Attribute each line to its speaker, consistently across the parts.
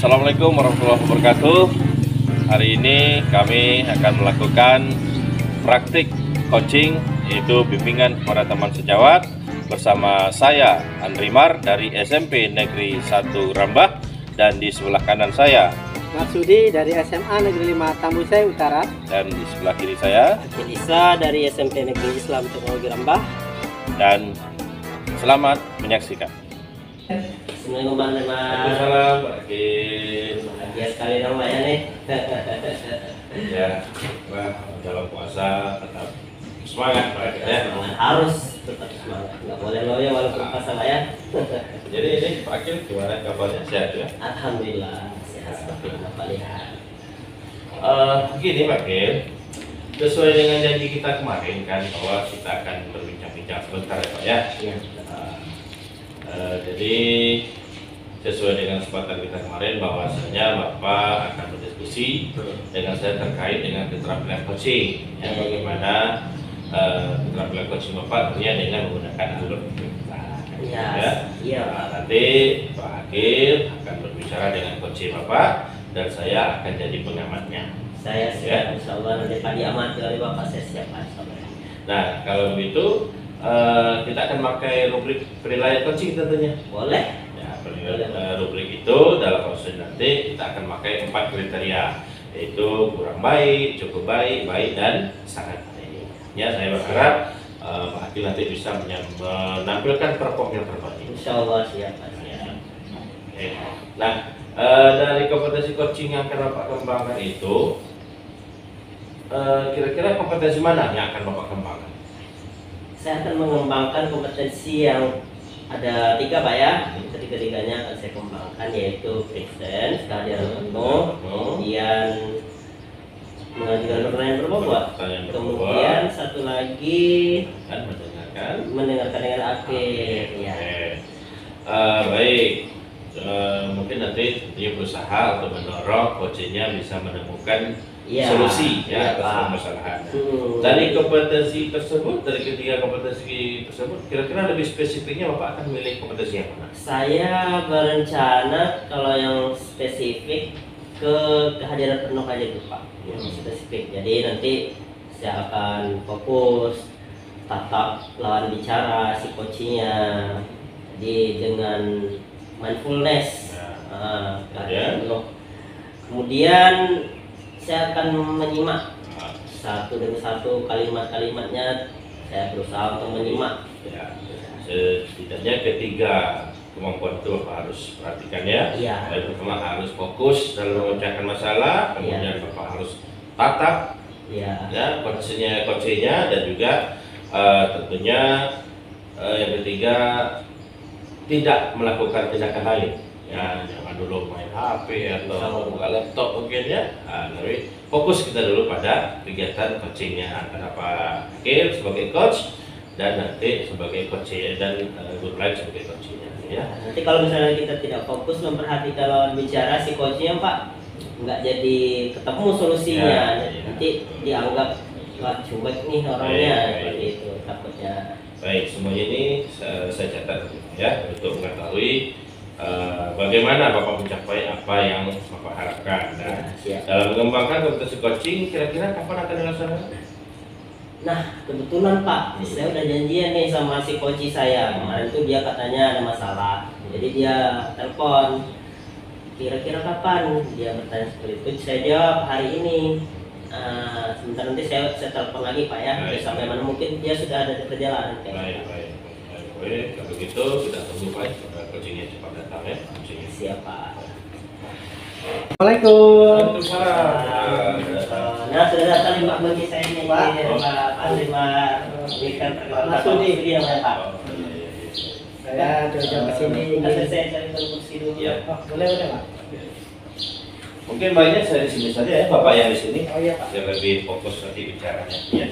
Speaker 1: Assalamualaikum warahmatullahi wabarakatuh. Hari ini kami akan melakukan praktik coaching, yaitu bimbingan kepada teman sejawat bersama saya Andrimar dari SMP Negeri 1 Rambah, dan di sebelah kanan saya
Speaker 2: Marsudi dari SMA Negeri 5 Tambusai Utara,
Speaker 1: dan di sebelah kiri saya
Speaker 2: Isa dari SMP Negeri Islam Teknologi Rambah.
Speaker 1: Dan selamat menyaksikan.
Speaker 2: Assalamualaikum Bang Mas.
Speaker 1: Waalaikumsalam, Pak.
Speaker 2: Bahagia sekali dong Pak ya nih.
Speaker 1: Ya, wah, dalam puasa tetap semangat Pak ya.
Speaker 2: Harus tetap semangat, nggak boleh loyo walaupun puasa Pak ya.
Speaker 1: Jadi ini Pak Akil gimana kabarnya, sehat ya?
Speaker 2: Alhamdulillah sehat seperti yang Bapak lihat.
Speaker 1: Begini Pak Akil, sesuai dengan janji kita kemarin kan bahwa kita akan berbincang-bincang sebentar ya Pak ya.
Speaker 2: Iya.
Speaker 1: Jadi sesuai dengan kesepakatan kita kemarin bahwasanya Bapak akan berdiskusi dengan saya terkait dengan keterampilan coaching, ya, bagaimana keterampilan coaching Bapak tentunya dengan menggunakan alur
Speaker 2: Iya.
Speaker 1: ya.
Speaker 2: Iya.
Speaker 1: Nah, nanti Pak Akil akan berbicara dengan coaching Bapak dan saya akan jadi pengamatnya.
Speaker 2: Saya siap, Insya Allah nanti Pak diamati oleh Bapak, saya siap Pak.
Speaker 1: Nah, kalau begitu kita akan pakai rubrik penilaian coaching tentunya.
Speaker 2: Boleh.
Speaker 1: Ya, rubrik itu dalam proses nanti kita akan pakai 4 kriteria, yaitu kurang baik, cukup baik, baik, dan sangat baik. Ya, saya berharap Pak Akil nanti bisa menampilkan perform yang terbaik.
Speaker 2: Insya Allah siap Pak.
Speaker 1: Ya. Oke. Nah, dari kompetensi coaching yang akan Bapak kembangkan itu, kira-kira kompetensi mana yang akan Bapak kembangkan?
Speaker 2: Saya akan mengembangkan kompetensi yang ada 3 Pak ya. Ketiga-tiganya akan saya kembangkan, yaitu presence, kehadiran penuh, kemudian mengajukan pertanyaan berbobot, kemudian satu lagi
Speaker 1: Dan
Speaker 2: mendengarkan dengan aktif. Ya.
Speaker 1: Baik. Mungkin nanti dia berusaha untuk mendorong coachingnya bisa menemukan solusi ya atas permasalahan. Dari kompetensi tersebut, dari ketiga kompetensi tersebut, kira-kira lebih spesifiknya Bapak akan memilih kompetensi yang mana?
Speaker 2: Saya berencana kalau yang spesifik ke kehadiran penuh aja tuh Pak, yang spesifik. Jadi nanti saya akan fokus tatap lawan bicara si coachingnya, jadi dengan mindfulness, kehadiran penuh. Kemudian saya akan menyimak satu demi satu kalimat-kalimatnya, saya berusaha untuk menyimak.
Speaker 1: Ya, setidaknya ketiga kemampuan itu Bapak harus perhatikan ya.
Speaker 2: Iya.
Speaker 1: Yang pertama harus fokus dalam memecahkan masalah, kemudian Bapak harus tatap
Speaker 2: Iya.
Speaker 1: ya coachingnya, dan juga tentunya yang ketiga tidak melakukan tindakan lain. Ya, jangan dulu main HP atau buka laptop mungkin ya. Tapi fokus kita dulu pada kegiatan coachingnya antara Pak Akil sebagai coach dan nanti sebagai coach dan guru lain sebagai coachnya. Ya.
Speaker 2: Nanti kalau misalnya kita tidak fokus memperhatikan lawan bicara si coachnya Pak, nggak jadi ketemu solusinya. Nanti dianggap wah cuek nih orangnya, seperti itu takutnya.
Speaker 1: Baik, semuanya ini saya catat ya untuk mengetahui bagaimana Bapak mencapai apa yang Bapak harapkan. Nah, dalam mengembangkan kompetensi coaching, kira-kira kapan akan dilaksanakan?
Speaker 2: Nah, kebetulan Pak, saya udah janjian nih sama si coach saya. Kemarin tuh dia katanya ada masalah, jadi dia telepon. Kira-kira kapan? Dia bertanya seperti itu. Saya jawab hari ini. Sebentar nanti saya telepon lagi Pak ya. Sampai mana mungkin dia sudah ada di perjalanan.
Speaker 1: Baik. Kalau begitu kita tunggu Pak, coachingnya cepat datang ya.
Speaker 2: Siap Pak.
Speaker 3: Assalamualaikum.
Speaker 2: Nah, sudah datang Pak bagi saya ini Pak Andrimar. Berikan perkenalkan dia Pak.
Speaker 3: Saya jauh-jauh ke sini.
Speaker 2: Nanti saya cari kursi dulu.
Speaker 3: Boleh Pak.
Speaker 1: Mungkin baiknya saya di sini saja ya, Bapak yang di sini.
Speaker 3: Oh iya Pak.
Speaker 1: Biar lebih fokus nanti bicaranya. Ya.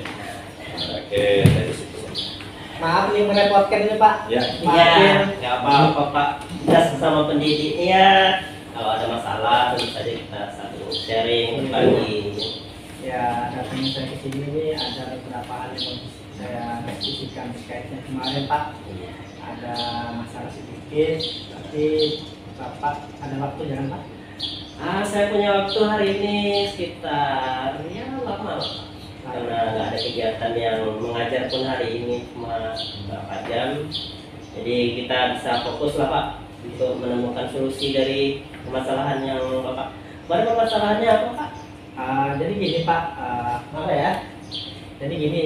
Speaker 1: Oke, saya di sini.
Speaker 3: Maaf nih merepotkan ini Pak.
Speaker 1: Ya.
Speaker 2: Iya, nggak apa-apa Pak. Kita sesama pendidiknya. Kalau ada masalah tentu saja kita satu sharing berbagi.
Speaker 3: Ya, datangnya saya ke sini ini ada beberapa hal yang harus saya diskusikan terkaitnya kemarin Pak. Ada masalah sedikit, tapi Bapak ada waktu jangan Pak?
Speaker 2: Saya punya waktu hari ini sekitar ya lama lah, Pak. Karena nggak ada kegiatan yang mengajar pun hari ini cuma beberapa jam. Jadi kita bisa fokus lah Pak untuk menemukan solusi dari permasalahan yang Bapak. Baru permasalahannya apa Pak?
Speaker 3: Jadi gini Pak, apa ya? Jadi gini,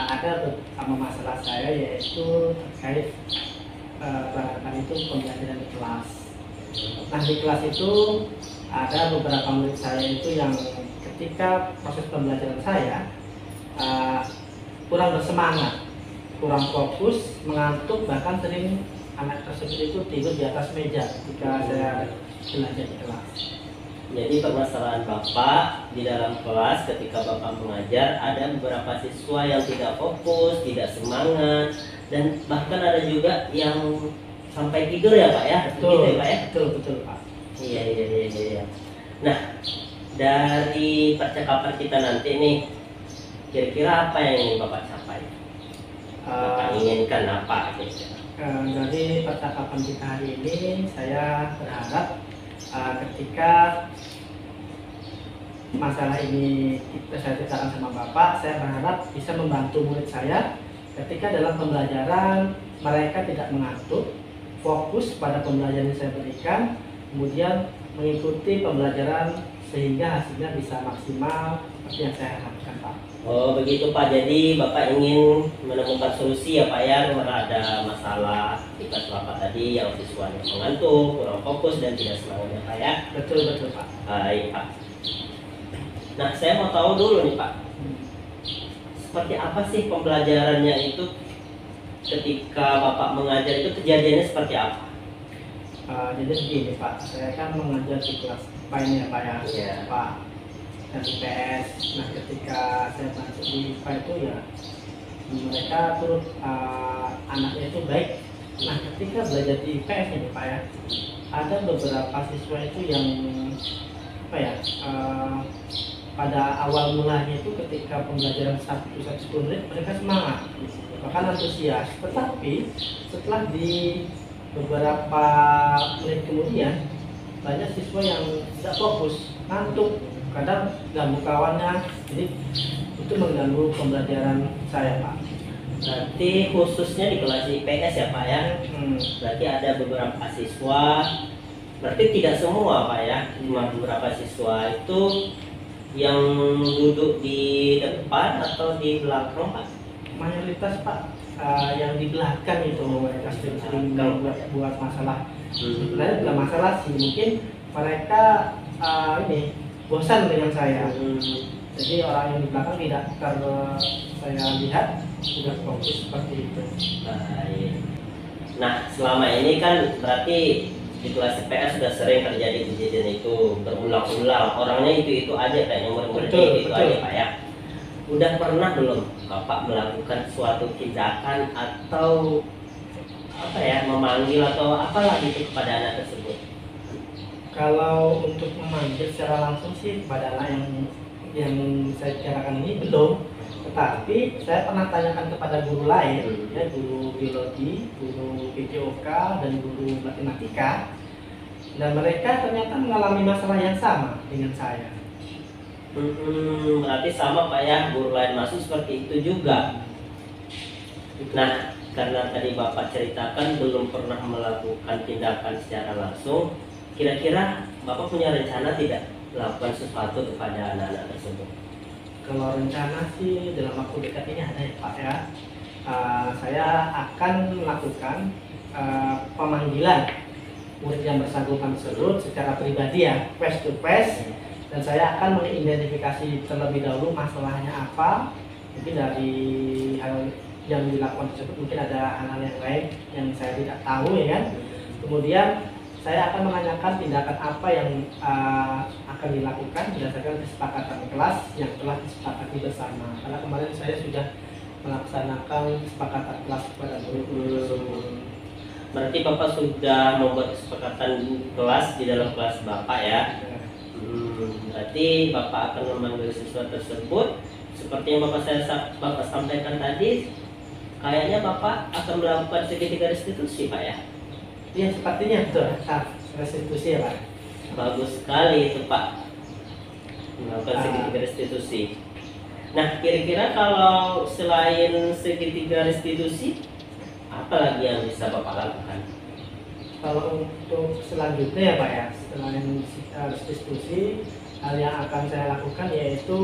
Speaker 3: ada beberapa masalah saya yaitu terkait barangkali itu pembelajaran di kelas. Nah di kelas itu ada beberapa murid saya itu yang ketika proses pembelajaran saya kurang bersemangat, kurang fokus, mengantuk, bahkan sering anak tersebut itu tidur di atas meja ketika saya belajar di kelas.
Speaker 2: Jadi permasalahan Bapak di dalam kelas ketika Bapak mengajar ada beberapa siswa yang tidak fokus, tidak semangat, dan bahkan ada juga yang sampai tidur ya Pak ya?
Speaker 3: Betul,
Speaker 2: Gitu ya, Pak ya?
Speaker 3: betul Pak.
Speaker 2: Iya. Nah, dari percakapan kita nanti nih, kira-kira apa yang ingin Bapak capai? Bapak inginkan apa kira-kira?
Speaker 3: Dari percakapan kita hari ini, saya berharap ketika masalah ini saya ceritakan sama Bapak, saya berharap bisa membantu murid saya ketika dalam pembelajaran mereka tidak mengantuk, fokus pada pembelajaran yang saya berikan, kemudian mengikuti pembelajaran sehingga hasilnya bisa maksimal seperti yang saya harapkan Pak.
Speaker 2: Oh begitu Pak, jadi Bapak ingin menemukan solusi ya Pak ya, ada masalah di kelas Bapak tadi yang siswanya mengantuk, kurang fokus dan tidak semangat ya Pak ya?
Speaker 3: Betul Pak.
Speaker 2: Baik Pak. Nah saya mau tahu dulu nih Pak, seperti apa sih pembelajarannya itu ketika Bapak mengajar itu kejadiannya seperti apa?
Speaker 3: Jadi begini Pak, saya kan mengajar di kelas IPA ini ya Pak ya,
Speaker 2: Iya.
Speaker 3: Pak, dan IPS. Nah ketika saya masuk di IPA itu ya mereka turut anaknya itu baik. Nah ketika belajar di IPS ini Pak ya, ada beberapa siswa itu yang apa ya, pada awal mulanya itu ketika pembelajaran 1-10 menit mereka semangat, bahkan antusias. Tetapi setelah di beberapa menit kemudian banyak siswa yang tidak fokus, ngantuk, kadang ganggu kawannya, jadi itu mengganggu pembelajaran saya Pak.
Speaker 2: Berarti khususnya di kelas IPS ya Pak ya? Berarti ada beberapa siswa, berarti tidak semua Pak ya, cuma beberapa siswa itu yang duduk di depan atau di belakang Pak?
Speaker 3: Mayoritas Pak yang di belakang itu mereka sering buat masalah. Sebenarnya bukan masalah sih, mungkin mereka ini bosan dengan saya. Jadi orang yang di belakang tidak saya lihat sudah fokus seperti itu.
Speaker 2: Baik. Nah selama ini kan berarti di kelas IPS sudah sering terjadi kejadian itu berulang-ulang, orangnya itu aja kayaknya murid-muridnya itu aja Pak ya. Udah pernah belum Bapak melakukan suatu tindakan atau apa ya, memanggil atau apalah gitu kepada anak tersebut?
Speaker 3: Kalau untuk memanggil secara langsung sih kepada anak yang saya bicarakan ini belum, tetapi saya pernah tanyakan kepada guru lain, ya guru biologi, guru PJOK, dan guru matematika, dan mereka ternyata mengalami masalah yang sama dengan saya.
Speaker 2: Berarti sama Pak ya, guru lain masuk seperti itu juga. Nah, karena tadi Bapak ceritakan belum pernah melakukan tindakan secara langsung, kira-kira Bapak punya rencana tidak melakukan sesuatu kepada anak-anak tersebut?
Speaker 3: Kalau rencana sih dalam waktu dekat ini ada ya Pak ya. Saya akan melakukan pemanggilan murid yang bersangkutan tersebut secara pribadi ya, face to face. Dan saya akan mengidentifikasi terlebih dahulu masalahnya apa, mungkin dari hal yang dilakukan tersebut mungkin ada hal-hal yang lain yang saya tidak tahu ya kan. Kemudian saya akan menanyakan tindakan apa yang akan dilakukan berdasarkan kesepakatan kelas yang telah disepakati bersama. Karena kemarin saya sudah melaksanakan kesepakatan kelas kepada murid.
Speaker 2: Berarti Bapak sudah membuat kesepakatan kelas di dalam kelas Bapak ya? Berarti Bapak akan memanggil siswa tersebut seperti yang Bapak sampaikan tadi, kayaknya Bapak akan melakukan segitiga restitusi Pak ya?
Speaker 3: Iya sepertinya betul, restitusi ya Pak.
Speaker 2: bagus sekali itu Pak, melakukan segitiga restitusi. Nah, kira-kira kalau selain segitiga restitusi, apa lagi yang bisa Bapak lakukan?
Speaker 3: Kalau untuk selanjutnya ya Pak ya, selain restitusi, hal yang akan saya lakukan yaitu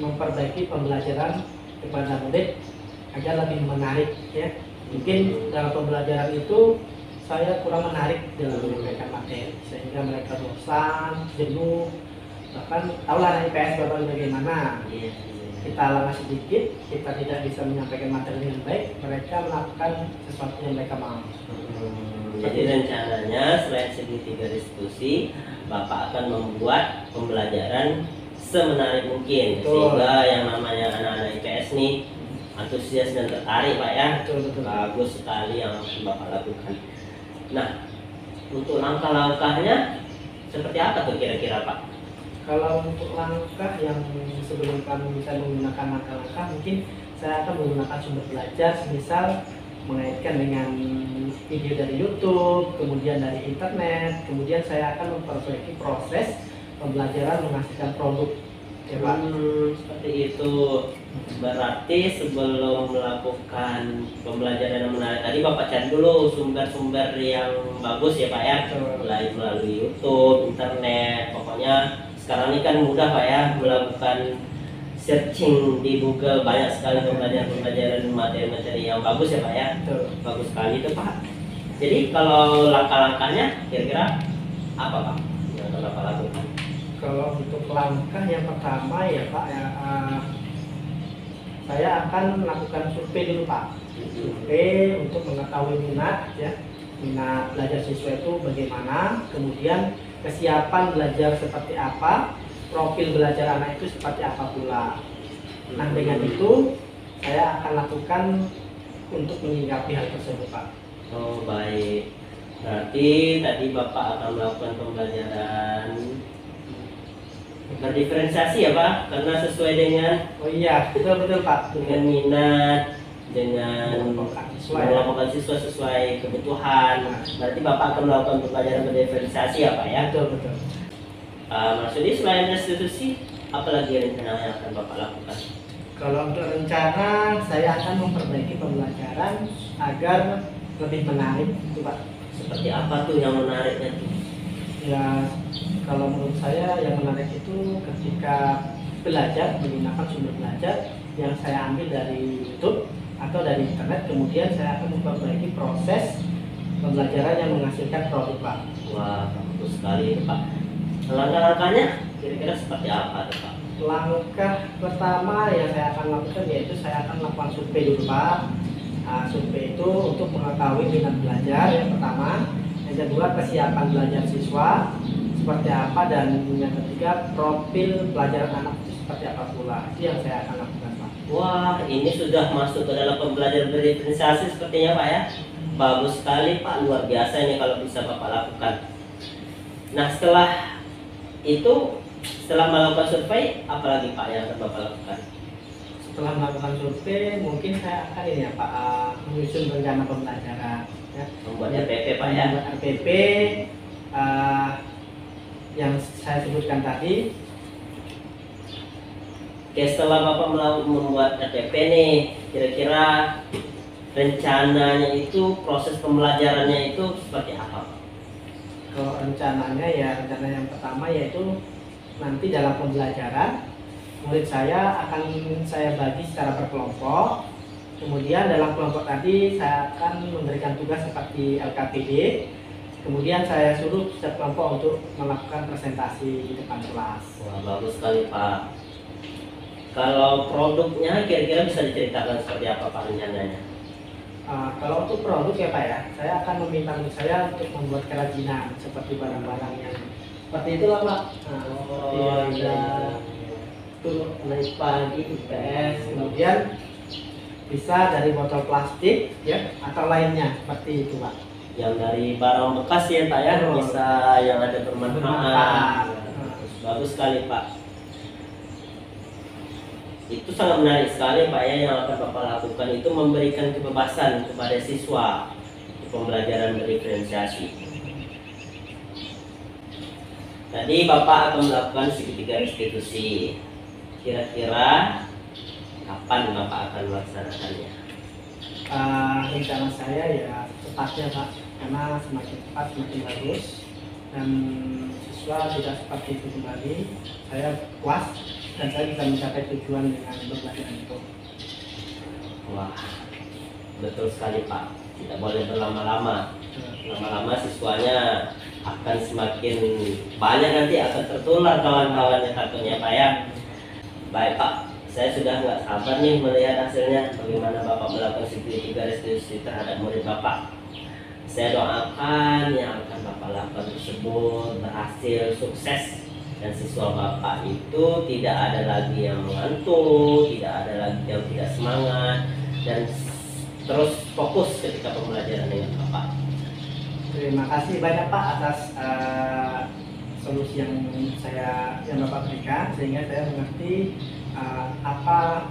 Speaker 3: memperbaiki pembelajaran kepada murid agar lebih menarik ya. Mungkin dalam pembelajaran itu saya kurang menarik dalam menyampaikan materi sehingga mereka bosan, jenuh, bahkan tahulah IPS Bapak bagaimana. Kita lama sedikit, kita tidak bisa menyampaikan materi dengan baik, mereka melakukan sesuatu yang mereka mau.
Speaker 2: Jadi rencananya selain segitiga restitusi, Bapak akan membuat pembelajaran semenarik mungkin.
Speaker 3: Betul.
Speaker 2: Sehingga yang namanya anak-anak IPS nih antusias dan tertarik Pak ya.
Speaker 3: Betul.
Speaker 2: Bagus sekali yang Bapak lakukan. Nah, untuk langkah-langkahnya seperti apa tuh kira-kira Pak?
Speaker 3: Kalau untuk langkah yang sebelum kami bisa menggunakan langkah-langkah, mungkin saya akan menggunakan sumber belajar, misal mengaitkan dengan video dari YouTube, kemudian dari internet, kemudian saya akan memperbaiki proses pembelajaran menghasilkan produk. Ya, Pak.
Speaker 2: Seperti itu. Berarti sebelum melakukan pembelajaran yang menarik tadi Bapak cari dulu sumber-sumber yang bagus ya Pak ya. Melalui YouTube, internet, pokoknya sekarang ini kan mudah Pak ya melakukan searching di Google, banyak sekali pembelajaran materi-materi yang bagus ya Pak ya. Bagus sekali itu Pak. Jadi kalau langkah-langkahnya kira-kira apa Pak yang akan Bapak lakukan?
Speaker 3: Kalau untuk langkah yang pertama ya Pak ya, saya akan melakukan survei dulu Pak. Survei untuk mengetahui minat ya, minat belajar siswa itu bagaimana, kemudian kesiapan belajar seperti apa, profil belajar anak itu seperti apa pula. Nah dengan itu saya akan lakukan untuk menyikapi hal tersebut Pak.
Speaker 2: Oh baik, berarti tadi Bapak akan melakukan pembelajaran berdiferensiasi ya Pak, karena sesuai dengan
Speaker 3: Oh iya, betul Pak.
Speaker 2: dengan minat, dengan mengelompokkan siswa sesuai kebutuhan. Berarti Bapak akan melakukan pembelajaran berdiferensiasi ya Pak ya.
Speaker 3: Betul.
Speaker 2: Maksudnya selain restitusi, apa lagi rencana yang akan Bapak lakukan?
Speaker 3: Kalau untuk rencana, saya akan memperbaiki pembelajaran agar lebih menarik itu Pak.
Speaker 2: Seperti apa tuh yang menariknya tuh?
Speaker 3: Ya, kalau menurut saya yang menarik itu ketika belajar menggunakan sumber belajar yang saya ambil dari YouTube atau dari internet, kemudian saya akan memperbaiki proses pembelajaran yang menghasilkan produk Pak.
Speaker 2: Wah, bagus sekali itu Pak. Langkah-langkahnya kira-kira seperti apa tuh Pak?
Speaker 3: Langkah pertama yang saya akan lakukan yaitu saya akan melakukan survei dulu Pak. Nah, survei itu untuk mengetahui minat belajar yang pertama, yang kedua kesiapan belajar siswa seperti apa, dan yang ketiga profil pelajaran anak itu seperti apa pula. Itu yang saya akan lakukan Pak.
Speaker 2: Wah, ini sudah masuk ke dalam pembelajaran berdiferensiasi sepertinya Pak ya. Bagus sekali Pak, luar biasa ini kalau bisa Bapak lakukan. Nah setelah itu, setelah melakukan survei, apa lagi Pak yang akan Bapak lakukan?
Speaker 3: Setelah melakukan survei, mungkin saya akan ini ya Pak, menyusun rencana pembelajaran. Ya.
Speaker 2: Membuat RPP Pak ya.
Speaker 3: Membuat RPP yang saya sebutkan tadi.
Speaker 2: Oke, setelah Bapak membuat RPP nih, kira-kira rencananya itu, proses pembelajarannya itu seperti apa Pak?
Speaker 3: Kalau rencananya ya, rencana yang pertama yaitu nanti dalam pembelajaran murid saya akan saya bagi secara berkelompok. Kemudian dalam kelompok tadi saya akan memberikan tugas seperti LKPD. Kemudian saya suruh setiap kelompok untuk melakukan presentasi di depan kelas.
Speaker 2: Wah, bagus sekali Pak. Kalau produknya kira-kira bisa diceritakan seperti apa Pak rencananya?
Speaker 3: Kalau untuk produk ya Pak ya, saya akan meminta murid saya untuk membuat kerajinan seperti barang-barang yang seperti itulah Pak. Turun naik pagi IPS, kemudian bisa dari botol plastik ya atau lainnya seperti itu Pak.
Speaker 2: Yang dari barang bekas ya Pak ya, bisa yang ada bermanfaat. Bagus sekali Pak. Itu sangat menarik sekali Pak ya, yang akan Bapak lakukan itu memberikan kebebasan kepada siswa untuk pembelajaran berdiferensiasi. Tadi Bapak akan melakukan segitiga restitusi. Kira-kira kapan Bapak akan melaksanakannya?
Speaker 3: Rencana saya ya cepatnya Pak, karena semakin cepat semakin bagus, dan siswa tidak seperti itu kembali, saya puas dan saya bisa mencapai tujuan dengan berbagi itu.
Speaker 2: Wah, betul sekali Pak. Tidak boleh berlama-lama. Lama-lama siswanya akan semakin banyak, nanti akan tertular kawan-kawannya takutnya Pak ya. Baik Pak, saya sudah nggak sabar nih melihat hasilnya, bagaimana Bapak melakukan segitiga restitusi terhadap murid Bapak. Saya doakan yang akan Bapak lakukan tersebut berhasil, sukses, dan siswa Bapak itu tidak ada lagi yang mengantuk, tidak ada lagi yang tidak semangat, dan terus fokus ketika pembelajaran dengan Bapak.
Speaker 3: Terima kasih banyak Pak atas solusi yang Bapak berikan, sehingga saya mengerti apa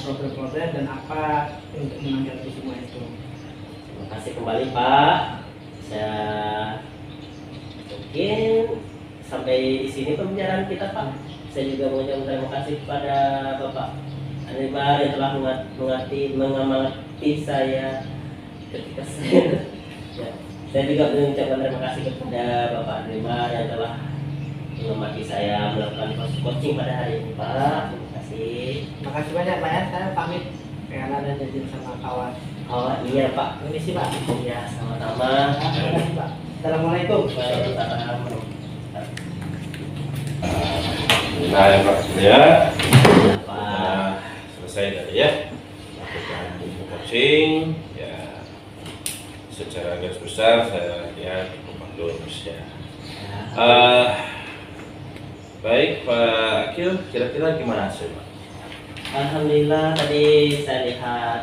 Speaker 3: problem-problem dan apa untuk menanggapi semua itu.
Speaker 2: Terima kasih kembali Pak. Saya mungkin sampai di sini pembicaraan kita Pak. Saya juga mengucapkan terima kasih kepada Bapak Anwar yang telah mengamati saya ketika ya, saya juga mengucapkan terima kasih kepada Bapak Anwar yang telah mengamati saya melakukan proses coaching pada hari ini Pak. Terima kasih.
Speaker 3: Terima kasih banyak Pak ya, saya pamit karena ada janji sama kawan.
Speaker 2: Oh iya Pak.
Speaker 3: Permisi Pak.
Speaker 2: Ya, sama-sama.
Speaker 3: Terima kasih Pak. Assalamualaikum.
Speaker 2: Waalaikumsalam.
Speaker 1: Nah ya Pak, ya.
Speaker 2: Pak.
Speaker 1: Nah, selesai tadi ya. Lakukan coaching, ya. Secara garis besar saya lihat cukup bagus ya. Baik Pak Akil, kira-kira gimana hasil Pak?
Speaker 2: Alhamdulillah tadi saya lihat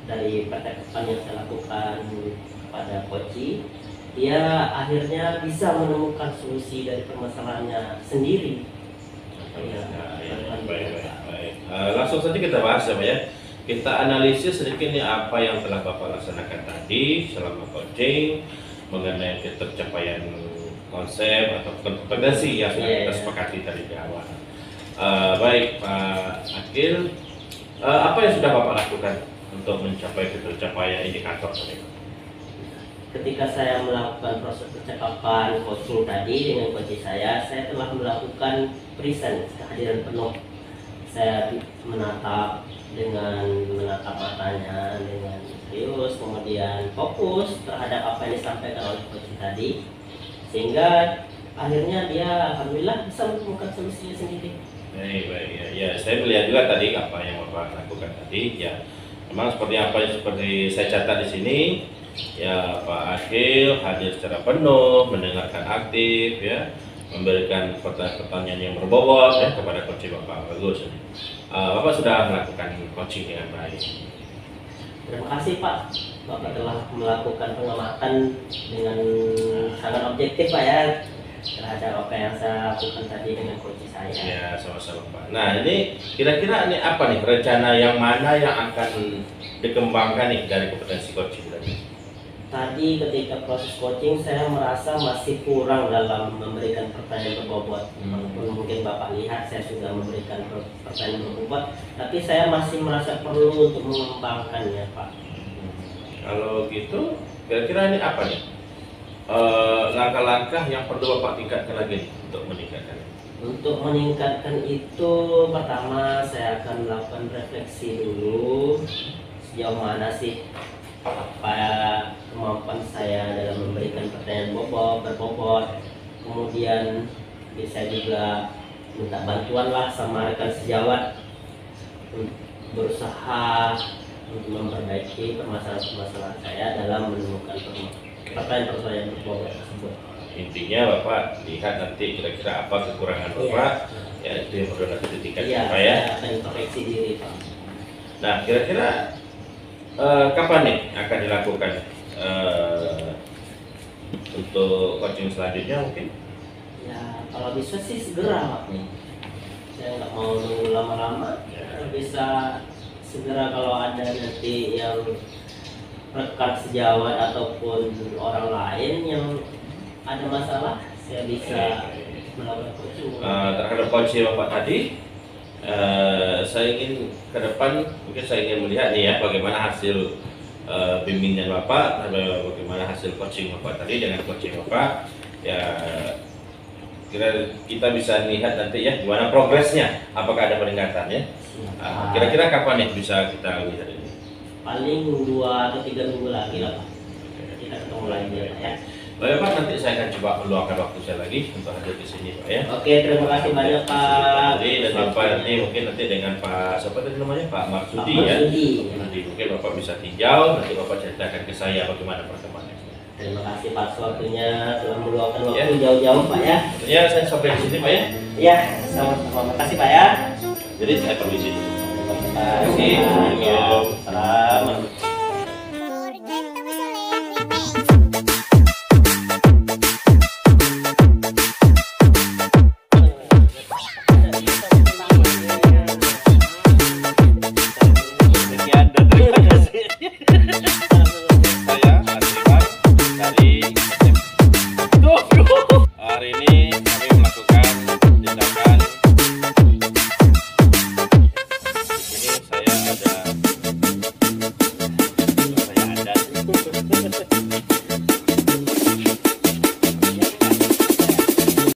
Speaker 2: dari percakapan yang saya lakukan kepada Koci, dia akhirnya bisa menemukan solusi dari permasalahannya sendiri.
Speaker 1: Baik. Langsung saja kita bahas ya Pak ya. Kita analisis sedikit nih apa yang telah Bapak laksanakan tadi selama coaching mengenai ketercapaian konsep atau kompetensi yang sudah kita sepakati tadi di awal. Baik Pak Akil, apa yang sudah Bapak lakukan untuk mencapai ketercapaian indikator tadi?
Speaker 2: Ketika saya melakukan proses percakapan coaching tadi dengan coach saya telah melakukan present, kehadiran penuh. Saya menatap matanya dengan serius, kemudian fokus terhadap apa yang disampaikan oleh coach tadi, sehingga akhirnya dia alhamdulillah bisa menemukan solusinya sendiri.
Speaker 1: Baik ya. Saya melihat juga tadi apa yang Bapak lakukan tadi ya. Memang seperti saya catat di sini. Ya Pak Akil hadir secara penuh, mendengarkan aktif ya, memberikan pertanyaan-pertanyaan yang berbobot ya kepada coach Bapak. Bagus. Bapak sudah melakukan coaching dengan baik.
Speaker 2: Terima kasih Pak, Bapak telah melakukan pengamatan dengan sangat objektif Pak ya terhadap apa yang saya lakukan tadi dengan coach saya.
Speaker 1: Ya sama-sama Pak. Nah ini kira-kira ini apa nih rencana yang mana yang akan dikembangkan nih dari kompetensi coaching tadi?
Speaker 2: Tadi ketika proses coaching saya merasa masih kurang dalam memberikan pertanyaan berbobot. Walaupun mungkin Bapak lihat saya sudah memberikan pertanyaan berbobot, tapi saya masih merasa perlu untuk mengembangkannya Pak.
Speaker 1: Kalau gitu, kira-kira ini apa nih? Langkah-langkah yang perlu Bapak tingkatkan lagi nih, untuk meningkatkan?
Speaker 2: Untuk meningkatkan itu, pertama saya akan melakukan refleksi dulu sejauh mana sih apa kemampuan saya dalam memberikan pertanyaan berbobot. Kemudian bisa juga minta bantuan lah sama rekan sejawat, berusaha untuk memperbaiki permasalahan-permasalahan saya dalam menemukan pertanyaan-pertanyaan berbobot tersebut.
Speaker 1: Intinya Bapak lihat nanti kira-kira apa kekurangan Bapak, ya itu yang perlu nanti ditingkatkan
Speaker 2: Iya,
Speaker 1: Pak ya.
Speaker 2: saya akan koreksi diri Pak.
Speaker 1: Nah kira-kira kapan nih akan dilakukan untuk coaching selanjutnya mungkin?
Speaker 2: Ya kalau bisa sih segera Pak. Saya nggak mau nunggu lama-lama. Kalau bisa segera, kalau ada nanti yang rekan sejawat ataupun orang lain yang ada masalah, saya bisa melakukan coaching.
Speaker 1: Terhadap coaching Bapak tadi, saya ingin ke depan mungkin saya ingin melihat nih ya bagaimana hasil bimbingan Bapak, bagaimana hasil coaching Bapak tadi dengan coaching Bapak ya. Kita bisa lihat nanti ya gimana progresnya, apakah ada peningkatan ya. Kira-kira kapan nih bisa kita lihat ini?
Speaker 2: Paling 2 atau 3 minggu lagi lah Pak. Kita ketemu lagi ya Pak ya.
Speaker 1: Baik Pak, nanti saya akan coba meluangkan waktu saya lagi untuk hadir di sini Pak ya.
Speaker 2: Oke, terima kasih banyak Pak.
Speaker 1: Jadi dan Bapak nanti mungkin nanti dengan Pak siapa tadi namanya Pak Marsudi
Speaker 2: Pak
Speaker 1: ya.
Speaker 2: Marsudi.
Speaker 1: Nanti mungkin Bapak bisa tinjau, nanti Bapak ceritakan ke saya bagaimana perkembangannya.
Speaker 2: Terima kasih Pak waktunya telah meluangkan waktu
Speaker 1: Ya.
Speaker 2: jauh-jauh Pak ya.
Speaker 1: Ya saya sampai di sini Pak ya.
Speaker 2: Ya, sama-sama. Makasih Pak ya.
Speaker 1: Jadi saya permisi.
Speaker 2: Terima kasih. Assalamualaikum.